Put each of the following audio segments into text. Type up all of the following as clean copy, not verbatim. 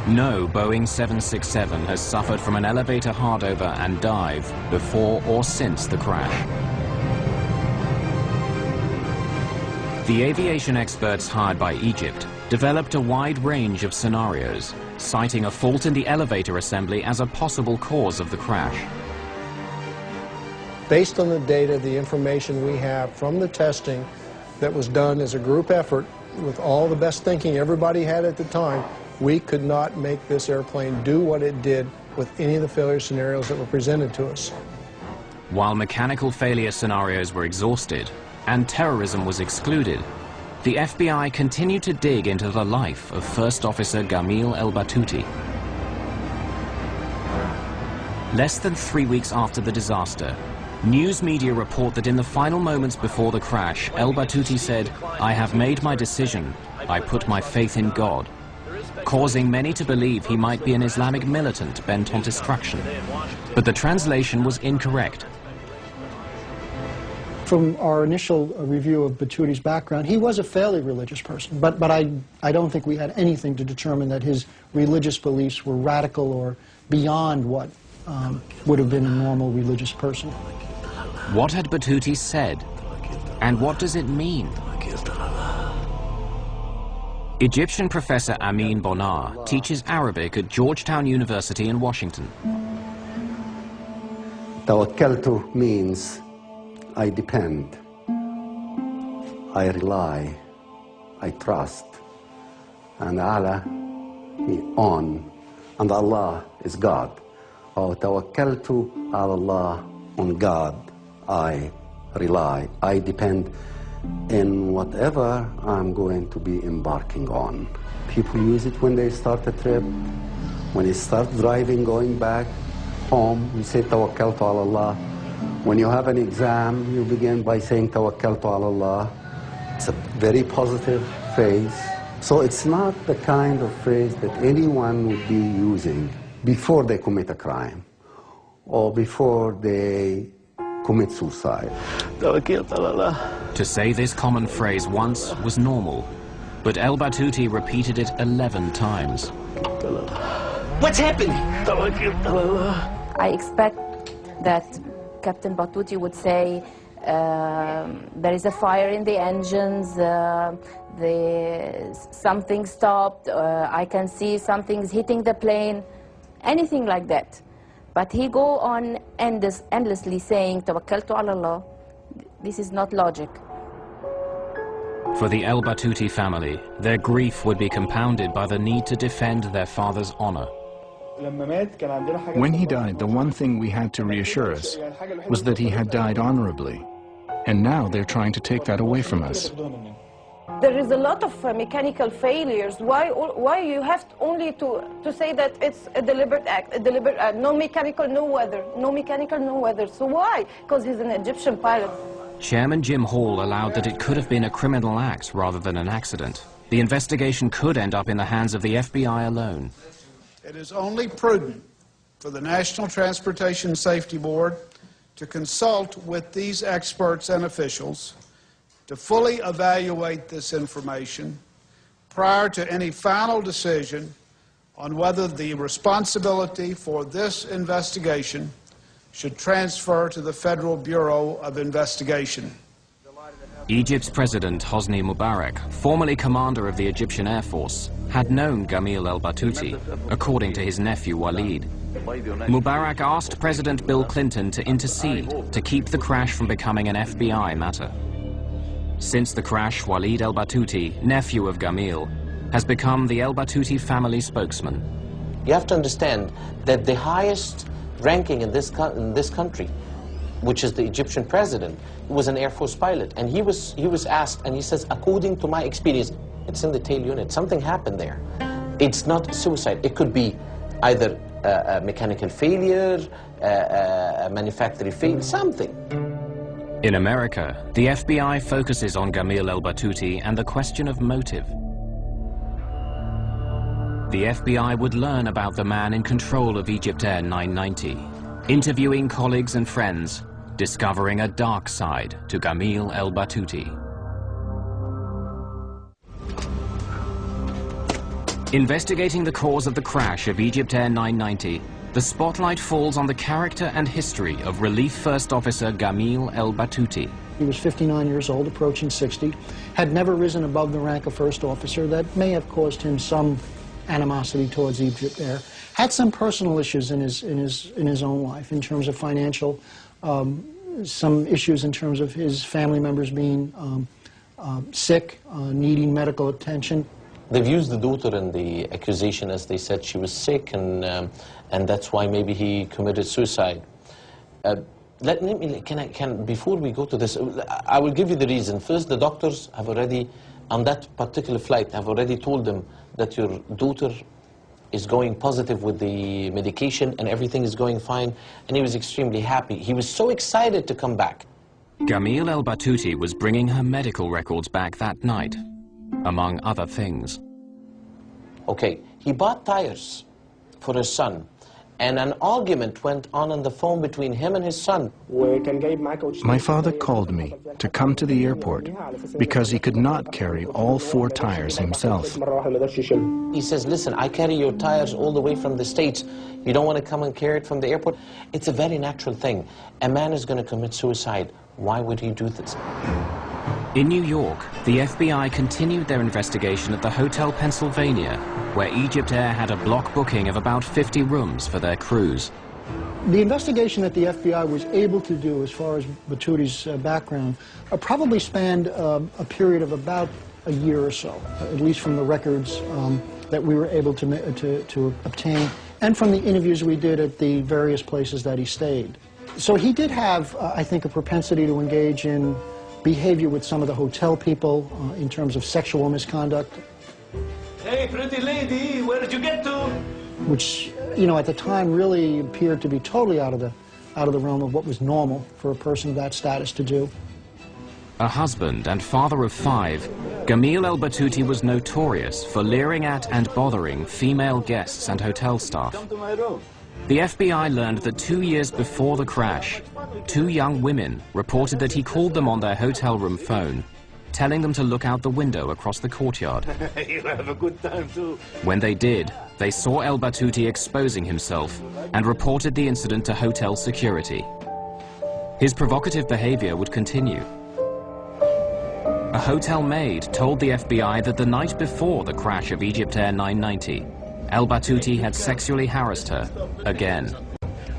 No Boeing 767 has suffered from an elevator hardover and dive before or since the crash. The aviation experts hired by Egypt developed a wide range of scenarios, citing a fault in the elevator assembly as a possible cause of the crash. Based on the data, the information we have from the testing that was done as a group effort with all the best thinking everybody had at the time, we could not make this airplane do what it did with any of the failure scenarios that were presented to us. While mechanical failure scenarios were exhausted and terrorism was excluded, the FBI continued to dig into the life of First Officer Gamil El-Batouty. Less than 3 weeks after the disaster, news media report that in the final moments before the crash, El-Batouty said, "I have made my decision. I put my faith in God," causing many to believe he might be an Islamic militant bent on destruction. But the translation was incorrect. From our initial review of Batouti's background, he was a fairly religious person, but I don't think we had anything to determine that his religious beliefs were radical or beyond what would have been a normal religious person. What had Batouti said? And what does it mean? Egyptian professor Amin Bonar teaches Arabic at Georgetown University in Washington. Tawakkaltu means I depend, I rely, I trust, and Allah on, and Allah is God. Tawakkaltu ala Allah, on God I rely, I depend in whatever I'm going to be embarking on. People use it when they start a trip, when they start driving, going back home, you say Tawakkaltu ala Allah. When you have an exam, you begin by saying Tawakkaltu ala Allah. It's a very positive phrase. So it's not the kind of phrase that anyone would be using before they commit a crime or before they commit suicide. To say this common phrase once was normal, but El-Batouti repeated it 11 times. What's happening? I expect that Captain Batouti would say, there is a fire in the engines, something stopped, I can see something's hitting the plane, anything like that. But he go on endlessly saying, Tawakkaltu ala Allah. This is not logic. For the El-Batouti family, their grief would be compounded by the need to defend their father's honor. When he died, the one thing we had to reassure us was that he had died honorably. And now they're trying to take that away from us. There is a lot of mechanical failures. Why you have only to say that it's a deliberate act, no mechanical, no weather, no mechanical, no weather. So why? Because he's an Egyptian pilot. Chairman Jim Hall allowed that it could have been a criminal act rather than an accident. The investigation could end up in the hands of the FBI alone. It is only prudent for the National Transportation Safety Board to consult with these experts and officials to fully evaluate this information prior to any final decision on whether the responsibility for this investigation should transfer to the Federal Bureau of Investigation. Egypt's President Hosni Mubarak, formerly commander of the Egyptian Air Force, had known Gamil El-Batouti, according to his nephew Walid. Mubarak asked President Bill Clinton to intercede to keep the crash from becoming an FBI matter. Since the crash, Walid El-Batouti, nephew of Gamil, has become the El-Batouti family spokesman. You have to understand that the highest ranking in this country, which is the Egyptian president, was an Air Force pilot. And he was asked, and he says, according to my experience, it's in the tail unit. Something happened there. It's not suicide. It could be either a mechanical failure, a manufacturing failure, something. In America, the FBI focuses on Gamil El-Batouti and the question of motive. The FBI would learn about the man in control of Egypt Air 990, interviewing colleagues and friends, discovering a dark side to Gamil El-Batouti. Investigating the cause of the crash of Egypt Air 990, the spotlight falls on the character and history of Relief First Officer Gamil El Batouty. He was 59 years old, approaching 60, had never risen above the rank of first officer. That may have caused him some animosity towards Egypt Air. Had some personal issues in his own life in terms of financial, some issues in terms of his family members being sick, needing medical attention. They've used the daughter in the accusation as they said she was sick, and that's why maybe he committed suicide. Before we go to this, I will give you the reason. First, the doctors have already, on that particular flight, have already told them that your daughter is going positive with the medication and everything is going fine, and he was extremely happy. He was so excited to come back. Gamil El Batouty was bringing her medical records back that night, among other things. Okay, he bought tires for his son, and an argument went on the phone between him and his son. My father called me to come to the airport because he could not carry all 4 tires himself. He says, listen, I carry your tires all the way from the States. You don't want to come and carry it from the airport? It's a very natural thing. A man is going to commit suicide. Why would he do this? In New York, the FBI continued their investigation at the Hotel Pennsylvania, where Egypt Air had a block booking of about 50 rooms for their crews. The investigation that the FBI was able to do as far as Batouti's background probably spanned a period of about a year or so, at least from the records that we were able to obtain, and from the interviews we did at the various places that he stayed. So he did have, I think, a propensity to engage in behavior with some of the hotel people in terms of sexual misconduct. Hey, pretty lady, where did you get to? Which, you know, at the time really appeared to be totally out of the realm of what was normal for a person of that status to do. A husband and father of 5, Gamil El Batouty was notorious for leering at and bothering female guests and hotel staff. Come to my room. The FBI learned that 2 years before the crash, 2 young women reported that he called them on their hotel room phone, telling them to look out the window across the courtyard. You'll have a good time too. When they did, they saw El Batouty exposing himself and reported the incident to hotel security. His provocative behavior would continue. A hotel maid told the FBI that the night before the crash of Egypt Air 990, El Batouty had sexually harassed her again.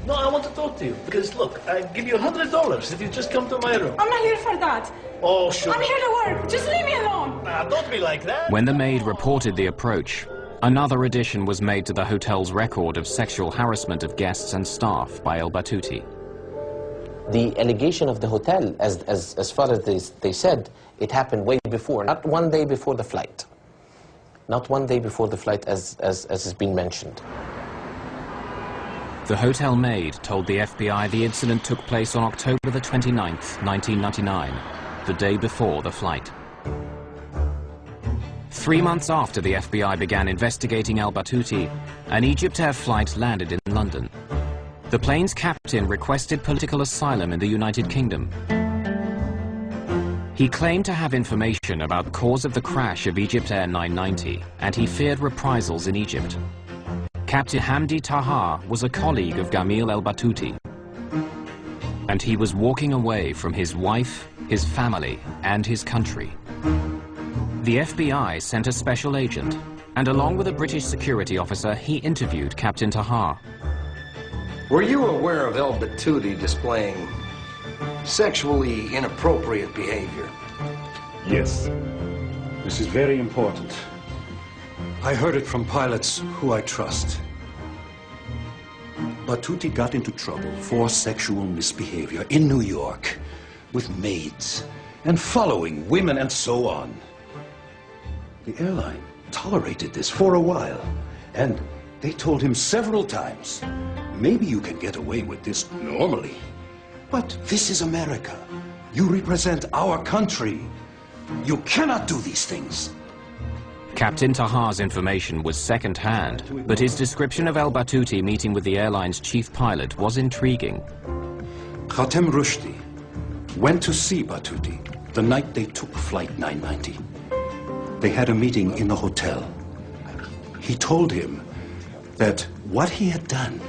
No, I want to talk to you because look, I give you $100 if you just come to my room. I'm not here for that. Oh, sure. I'm here to work. Just leave me alone. Nah, don't be like that. When the maid reported the approach, another addition was made to the hotel's record of sexual harassment of guests and staff by El Batouty. The allegation of the hotel, as far as they said, it happened way before, not one day before the flight. Not one day before the flight, as has been mentioned. The hotel maid told the FBI the incident took place on October the 29th, 1999, the day before the flight. 3 months after the FBI began investigating El Batouty, an Egypt Air flight landed in London. The plane's captain requested political asylum in the United Kingdom. He claimed to have information about the cause of the crash of Egypt Air 990, and he feared reprisals in Egypt. Captain Hamdi Taha was a colleague of Gamil El Batouty, and he was walking away from his wife, his family, and his country. The FBI sent a special agent, and along with a British security officer, he interviewed Captain Taha. Were you aware of El Batouty displaying sexually inappropriate behavior? Yes. This is very important. I heard it from pilots who I trust. Batouty got into trouble for sexual misbehavior in New York with maids and following women and so on. The airline tolerated this for a while, and they told him several times, maybe you can get away with this normally, but this is America. You represent our country. You cannot do these things. Captain Taha's information was second-hand, but his description of El Batouty meeting with the airline's chief pilot was intriguing. Khatem Rushdie went to see Batouty the night they took Flight 990. They had a meeting in the hotel. he told him that what he had done